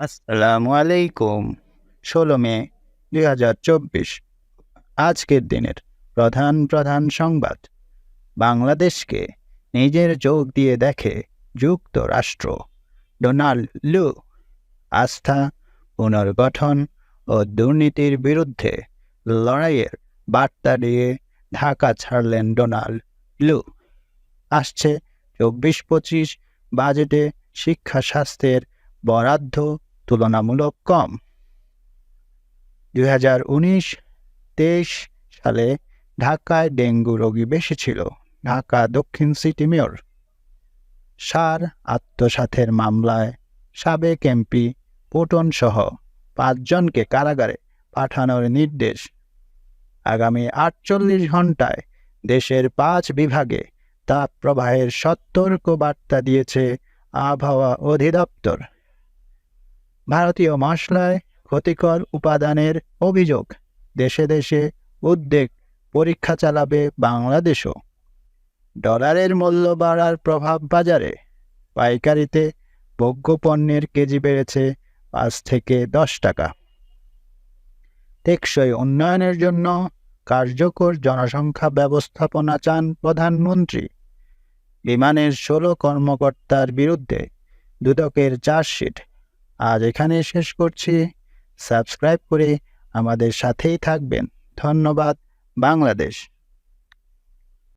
আসসালামু আলাইকুম। ১৬ মে ২০২৪ আজকের দিনের প্রধান সংবাদ। বাংলাদেশকে নিজের চোখ দিয়ে দেখে যুক্তরাষ্ট্র। ডোনাল্ড লু আস্থা, পুনর্গঠন ও দুর্নীতির বিরুদ্ধে লড়াইয়ের বার্তা দিয়ে ঢাকা ছাড়লেন ডোনাল্ড লু। আসছে ২৪-২৫ বাজেটে শিক্ষা স্বাস্থ্যের বরাদ্দ তুলনামূলক কম। ২০১৯-২৩ সালে ঢাকায় ডেঙ্গু রোগী বেশি ছিল। ঢাকা দক্ষিণ সিটি মেয়র। সার আত্মসাতের মামলায় সাবেক এমপি পটন সহ ৫ জনকে কারাগারে পাঠানোর নির্দেশ। আগামী ৪৮ ঘণ্টায় দেশের ৫ বিভাগে তাপপ্রবাহের সতর্ক বার্তা দিয়েছে আবহাওয়া অধিদপ্তর। ভারতীয় মশলায় ক্ষতিকর উপাদানের অভিযোগ। দেশে দেশে উদ্বেগ, পরীক্ষা চালাবে বাংলাদেশও। ডলারের মূল্য বাড়ার প্রভাব বাজারে। পাইকারিতে ভোগ্যপণ্যের কেজি বেড়েছে ৫ থেকে ১০ টাকা। টেকসই উন্নয়নের জন্য কার্যকর জনসংখ্যা ব্যবস্থাপনা চান প্রধানমন্ত্রী। বিমানের ১৬ কর্মকর্তার বিরুদ্ধে দুদকের চার্জশিট। আজ এখানে শেষ করছি। সাবস্ক্রাইব করে আমাদের সাথেই থাকবেন। ধন্যবাদ। বাংলাদেশ।